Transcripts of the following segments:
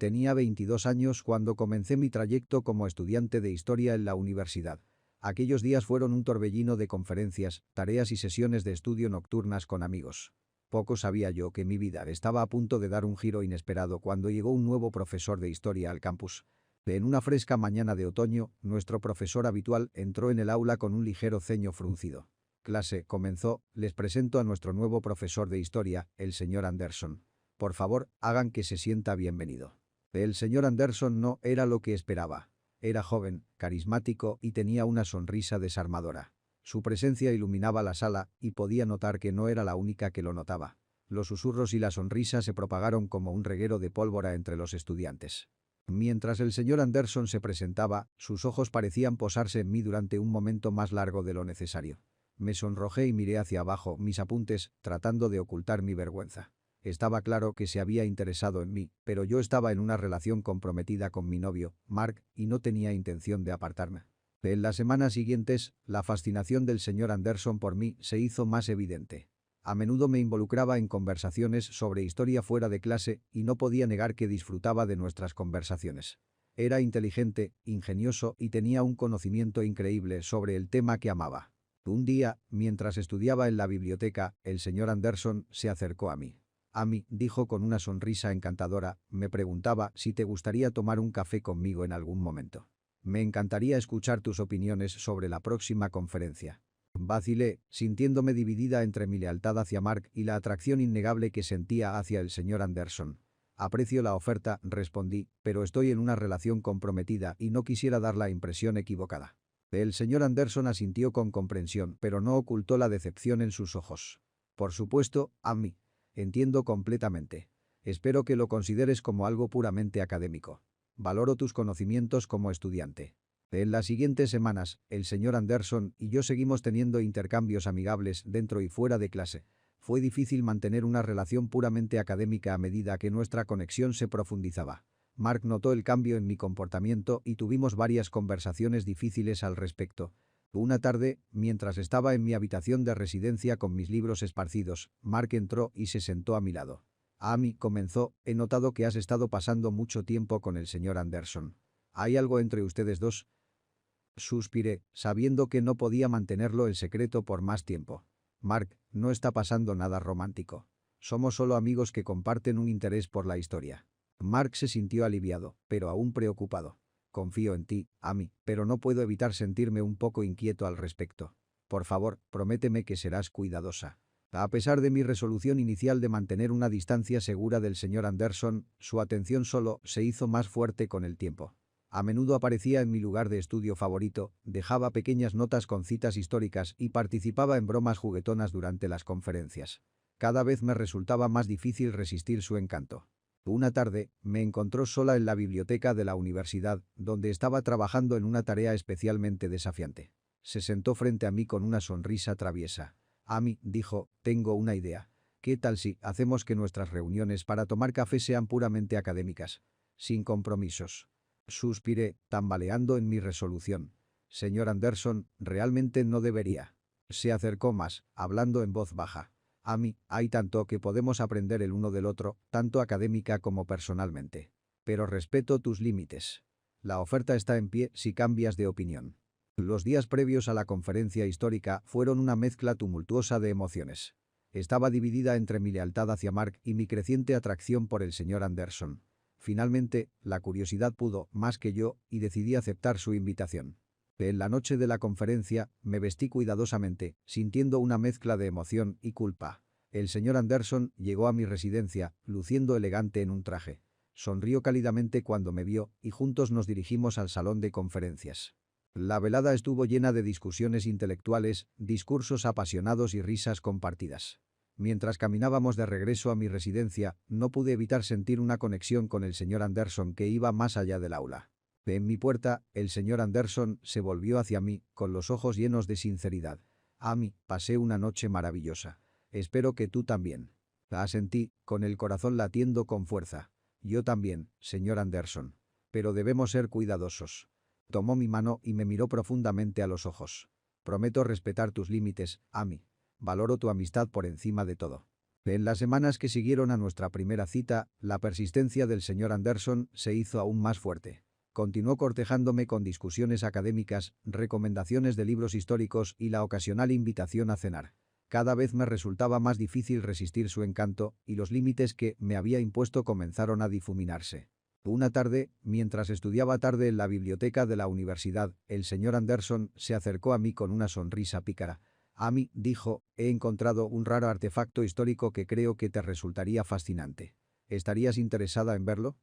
Tenía 22 años cuando comencé mi trayecto como estudiante de historia en la universidad. Aquellos días fueron un torbellino de conferencias, tareas y sesiones de estudio nocturnas con amigos. Poco sabía yo que mi vida estaba a punto de dar un giro inesperado cuando llegó un nuevo profesor de historia al campus. En una fresca mañana de otoño, nuestro profesor habitual entró en el aula con un ligero ceño fruncido. Clase, comenzó, les presento a nuestro nuevo profesor de historia, el señor Anderson. Por favor, hagan que se sienta bienvenido. El señor Anderson no era lo que esperaba. Era joven, carismático y tenía una sonrisa desarmadora. Su presencia iluminaba la sala y podía notar que no era la única que lo notaba. Los susurros y la sonrisa se propagaron como un reguero de pólvora entre los estudiantes. Mientras el señor Anderson se presentaba, sus ojos parecían posarse en mí durante un momento más largo de lo necesario. Me sonrojé y miré hacia abajo mis apuntes, tratando de ocultar mi vergüenza. Estaba claro que se había interesado en mí, pero yo estaba en una relación comprometida con mi novio, Mark, y no tenía intención de apartarme. En las semanas siguientes, la fascinación del señor Anderson por mí se hizo más evidente. A menudo me involucraba en conversaciones sobre historia fuera de clase y no podía negar que disfrutaba de nuestras conversaciones. Era inteligente, ingenioso y tenía un conocimiento increíble sobre el tema que amaba. Un día, mientras estudiaba en la biblioteca, el señor Anderson se acercó a mí. Amy, dijo con una sonrisa encantadora, me preguntaba si te gustaría tomar un café conmigo en algún momento. Me encantaría escuchar tus opiniones sobre la próxima conferencia. Vacilé, sintiéndome dividida entre mi lealtad hacia Mark y la atracción innegable que sentía hacia el señor Anderson. Aprecio la oferta, respondí, pero estoy en una relación comprometida y no quisiera dar la impresión equivocada. El señor Anderson asintió con comprensión, pero no ocultó la decepción en sus ojos. Por supuesto, Amy. Entiendo completamente. Espero que lo consideres como algo puramente académico. Valoro tus conocimientos como estudiante. En las siguientes semanas, el señor Anderson y yo seguimos teniendo intercambios amigables dentro y fuera de clase. Fue difícil mantener una relación puramente académica a medida que nuestra conexión se profundizaba. Mark notó el cambio en mi comportamiento y tuvimos varias conversaciones difíciles al respecto. Una tarde, mientras estaba en mi habitación de residencia con mis libros esparcidos, Mark entró y se sentó a mi lado. Amy, comenzó, he notado que has estado pasando mucho tiempo con el señor Anderson. ¿Hay algo entre ustedes dos? Suspiré, sabiendo que no podía mantenerlo en secreto por más tiempo. Mark, no está pasando nada romántico. Somos solo amigos que comparten un interés por la historia. Mark se sintió aliviado, pero aún preocupado. Confío en ti, Amy, pero no puedo evitar sentirme un poco inquieto al respecto. Por favor, prométeme que serás cuidadosa. A pesar de mi resolución inicial de mantener una distancia segura del señor Anderson, su atención solo se hizo más fuerte con el tiempo. A menudo aparecía en mi lugar de estudio favorito, dejaba pequeñas notas con citas históricas y participaba en bromas juguetonas durante las conferencias. Cada vez me resultaba más difícil resistir su encanto. Una tarde, me encontró sola en la biblioteca de la universidad, donde estaba trabajando en una tarea especialmente desafiante. Se sentó frente a mí con una sonrisa traviesa. Amy, dijo, tengo una idea. ¿Qué tal si hacemos que nuestras reuniones para tomar café sean puramente académicas? Sin compromisos. Suspiré, tambaleando en mi resolución. Señor Anderson, realmente no debería. Se acercó más, hablando en voz baja. Amy, hay tanto que podemos aprender el uno del otro, tanto académica como personalmente. Pero respeto tus límites. La oferta está en pie si cambias de opinión. Los días previos a la conferencia histórica fueron una mezcla tumultuosa de emociones. Estaba dividida entre mi lealtad hacia Mark y mi creciente atracción por el señor Anderson. Finalmente, la curiosidad pudo más que yo y decidí aceptar su invitación. En la noche de la conferencia, me vestí cuidadosamente, sintiendo una mezcla de emoción y culpa. El señor Anderson llegó a mi residencia, luciendo elegante en un traje. Sonrió cálidamente cuando me vio y juntos nos dirigimos al salón de conferencias. La velada estuvo llena de discusiones intelectuales, discursos apasionados y risas compartidas. Mientras caminábamos de regreso a mi residencia, no pude evitar sentir una conexión con el señor Anderson que iba más allá del aula. En mi puerta, el señor Anderson se volvió hacia mí, con los ojos llenos de sinceridad. Amy, pasé una noche maravillosa. Espero que tú también. Asentí, con el corazón latiendo con fuerza. Yo también, señor Anderson. Pero debemos ser cuidadosos. Tomó mi mano y me miró profundamente a los ojos. Prometo respetar tus límites, Amy. Valoro tu amistad por encima de todo. En las semanas que siguieron a nuestra primera cita, la persistencia del señor Anderson se hizo aún más fuerte. Continuó cortejándome con discusiones académicas, recomendaciones de libros históricos y la ocasional invitación a cenar. Cada vez me resultaba más difícil resistir su encanto y los límites que me había impuesto comenzaron a difuminarse. Una tarde, mientras estudiaba tarde en la biblioteca de la universidad, el señor Anderson se acercó a mí con una sonrisa pícara. Amy, dijo, he encontrado un raro artefacto histórico que creo que te resultaría fascinante. ¿Estarías interesada en verlo?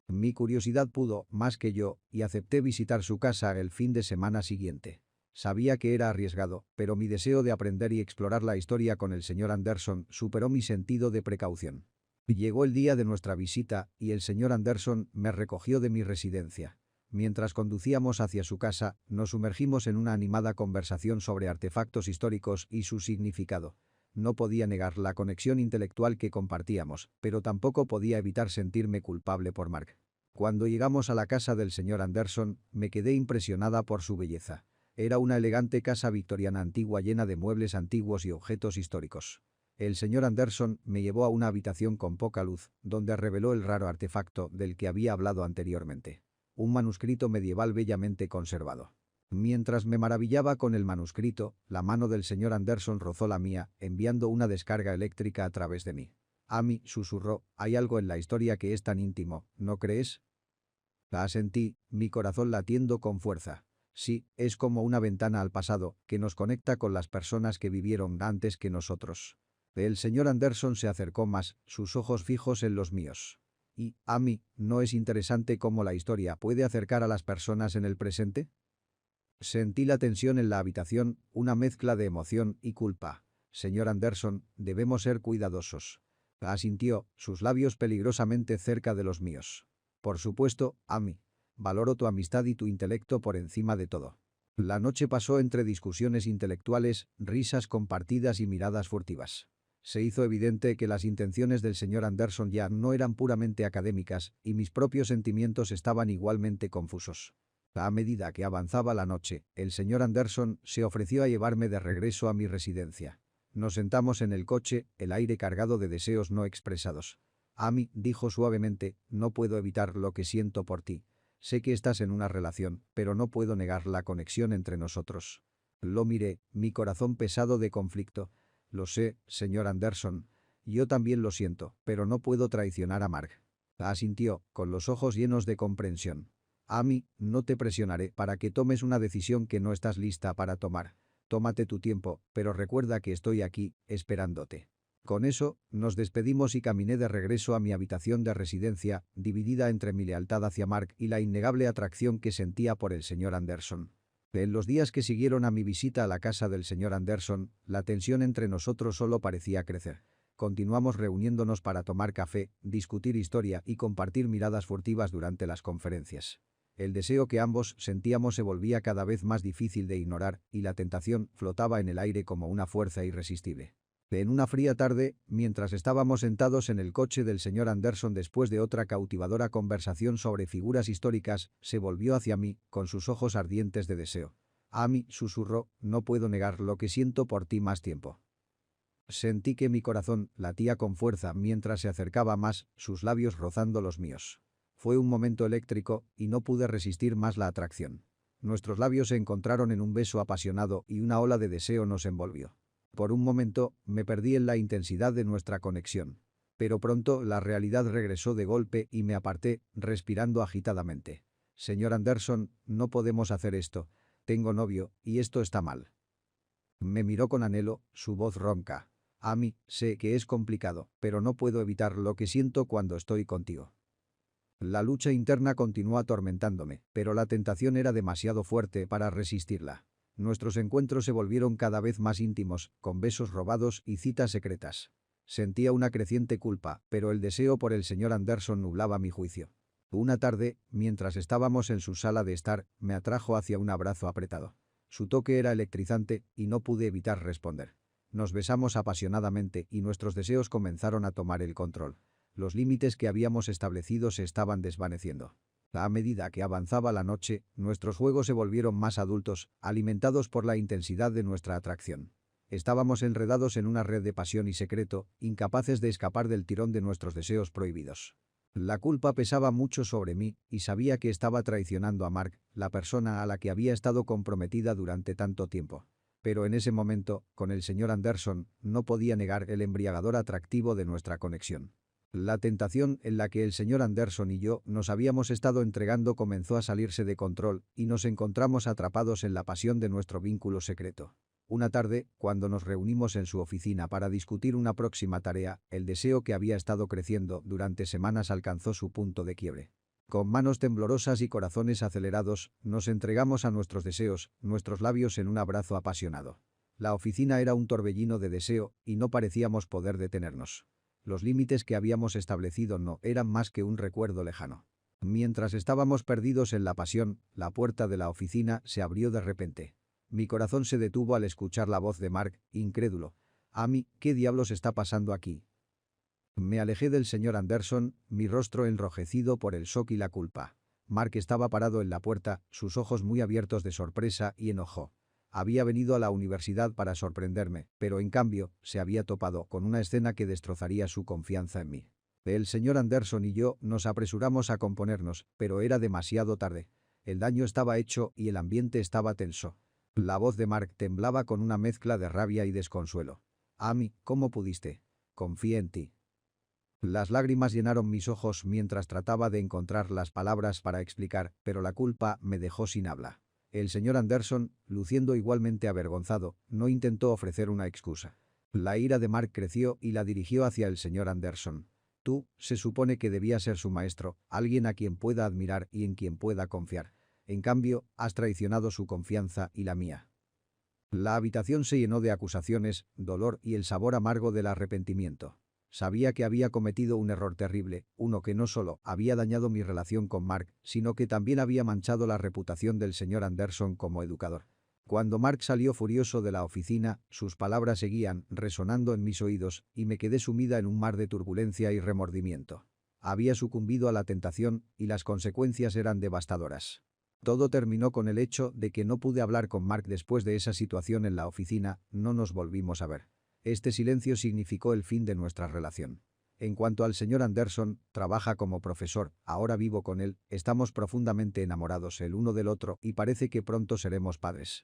Mi curiosidad pudo, más que yo, y acepté visitar su casa el fin de semana siguiente. Sabía que era arriesgado, pero mi deseo de aprender y explorar la historia con el señor Anderson superó mi sentido de precaución. Llegó el día de nuestra visita y el señor Anderson me recogió de mi residencia. Mientras conducíamos hacia su casa, nos sumergimos en una animada conversación sobre artefactos históricos y su significado. No podía negar la conexión intelectual que compartíamos, pero tampoco podía evitar sentirme culpable por Mark. Cuando llegamos a la casa del señor Anderson, me quedé impresionada por su belleza. Era una elegante casa victoriana antigua llena de muebles antiguos y objetos históricos. El señor Anderson me llevó a una habitación con poca luz, donde reveló el raro artefacto del que había hablado anteriormente. Un manuscrito medieval bellamente conservado. Mientras me maravillaba con el manuscrito, la mano del señor Anderson rozó la mía, enviando una descarga eléctrica a través de mí. Amy, susurró, hay algo en la historia que es tan íntimo, ¿no crees? La asentí, mi corazón latiendo con fuerza. Sí, es como una ventana al pasado, que nos conecta con las personas que vivieron antes que nosotros. El señor Anderson se acercó más, sus ojos fijos en los míos. Y, Amy, ¿no es interesante cómo la historia puede acercar a las personas en el presente? Sentí la tensión en la habitación, una mezcla de emoción y culpa. Señor Anderson, debemos ser cuidadosos. Asintió, sus labios peligrosamente cerca de los míos. Por supuesto, Amy. Valoro tu amistad y tu intelecto por encima de todo. La noche pasó entre discusiones intelectuales, risas compartidas y miradas furtivas. Se hizo evidente que las intenciones del señor Anderson ya no eran puramente académicas y mis propios sentimientos estaban igualmente confusos. A medida que avanzaba la noche, el señor Anderson se ofreció a llevarme de regreso a mi residencia. Nos sentamos en el coche, el aire cargado de deseos no expresados. Amy, dijo suavemente, no puedo evitar lo que siento por ti. Sé que estás en una relación, pero no puedo negar la conexión entre nosotros. Lo miré, mi corazón pesado de conflicto. Lo sé, señor Anderson. Yo también lo siento, pero no puedo traicionar a Mark. Asintió, con los ojos llenos de comprensión. Amy, no te presionaré para que tomes una decisión que no estás lista para tomar. Tómate tu tiempo, pero recuerda que estoy aquí, esperándote. Con eso, nos despedimos y caminé de regreso a mi habitación de residencia, dividida entre mi lealtad hacia Mark y la innegable atracción que sentía por el señor Anderson. En los días que siguieron a mi visita a la casa del señor Anderson, la tensión entre nosotros solo parecía crecer. Continuamos reuniéndonos para tomar café, discutir historia y compartir miradas furtivas durante las conferencias. El deseo que ambos sentíamos se volvía cada vez más difícil de ignorar y la tentación flotaba en el aire como una fuerza irresistible. En una fría tarde, mientras estábamos sentados en el coche del señor Anderson después de otra cautivadora conversación sobre figuras históricas, se volvió hacia mí, con sus ojos ardientes de deseo. Amy, susurró, no puedo negar lo que siento por ti más tiempo. Sentí que mi corazón latía con fuerza mientras se acercaba más, sus labios rozando los míos. Fue un momento eléctrico, y no pude resistir más la atracción. Nuestros labios se encontraron en un beso apasionado y una ola de deseo nos envolvió. Por un momento, me perdí en la intensidad de nuestra conexión. Pero pronto la realidad regresó de golpe y me aparté, respirando agitadamente. Señor Anderson, no podemos hacer esto. Tengo novio, y esto está mal. Me miró con anhelo, su voz ronca. Amy, sé que es complicado, pero no puedo evitar lo que siento cuando estoy contigo. La lucha interna continuó atormentándome, pero la tentación era demasiado fuerte para resistirla. Nuestros encuentros se volvieron cada vez más íntimos, con besos robados y citas secretas. Sentía una creciente culpa, pero el deseo por el señor Anderson nublaba mi juicio. Una tarde, mientras estábamos en su sala de estar, me atrajo hacia un abrazo apretado. Su toque era electrizante y no pude evitar responder. Nos besamos apasionadamente y nuestros deseos comenzaron a tomar el control. Los límites que habíamos establecido se estaban desvaneciendo. A medida que avanzaba la noche, nuestros juegos se volvieron más adultos, alimentados por la intensidad de nuestra atracción. Estábamos enredados en una red de pasión y secreto, incapaces de escapar del tirón de nuestros deseos prohibidos. La culpa pesaba mucho sobre mí y sabía que estaba traicionando a Mark, la persona a la que había estado comprometida durante tanto tiempo. Pero en ese momento, con el señor Anderson, no podía negar el embriagador atractivo de nuestra conexión. La tentación en la que el señor Anderson y yo nos habíamos estado entregando comenzó a salirse de control y nos encontramos atrapados en la pasión de nuestro vínculo secreto. Una tarde, cuando nos reunimos en su oficina para discutir una próxima tarea, el deseo que había estado creciendo durante semanas alcanzó su punto de quiebre. Con manos temblorosas y corazones acelerados, nos entregamos a nuestros deseos, nuestros labios en un abrazo apasionado. La oficina era un torbellino de deseo y no parecíamos poder detenernos. Los límites que habíamos establecido no eran más que un recuerdo lejano. Mientras estábamos perdidos en la pasión, la puerta de la oficina se abrió de repente. Mi corazón se detuvo al escuchar la voz de Mark, incrédulo. «Amy, ¿qué diablos está pasando aquí?». Me alejé del señor Anderson, mi rostro enrojecido por el shock y la culpa. Mark estaba parado en la puerta, sus ojos muy abiertos de sorpresa y enojo. Había venido a la universidad para sorprenderme, pero en cambio, se había topado con una escena que destrozaría su confianza en mí. El señor Anderson y yo nos apresuramos a componernos, pero era demasiado tarde. El daño estaba hecho y el ambiente estaba tenso. La voz de Mark temblaba con una mezcla de rabia y desconsuelo. «Amy, ¿cómo pudiste? Confié en ti». Las lágrimas llenaron mis ojos mientras trataba de encontrar las palabras para explicar, pero la culpa me dejó sin habla. El señor Anderson, luciendo igualmente avergonzado, no intentó ofrecer una excusa. La ira de Mark creció y la dirigió hacia el señor Anderson. «Tú, se supone que debía ser su maestro, alguien a quien pueda admirar y en quien pueda confiar. En cambio, has traicionado su confianza y la mía». La habitación se llenó de acusaciones, dolor y el sabor amargo del arrepentimiento. Sabía que había cometido un error terrible, uno que no solo había dañado mi relación con Mark, sino que también había manchado la reputación del señor Anderson como educador. Cuando Mark salió furioso de la oficina, sus palabras seguían resonando en mis oídos y me quedé sumida en un mar de turbulencia y remordimiento. Había sucumbido a la tentación y las consecuencias eran devastadoras. Todo terminó con el hecho de que no pude hablar con Mark después de esa situación en la oficina, no nos volvimos a ver. Este silencio significó el fin de nuestra relación. En cuanto al señor Anderson, trabaja como profesor, ahora vivo con él, estamos profundamente enamorados el uno del otro y parece que pronto seremos padres.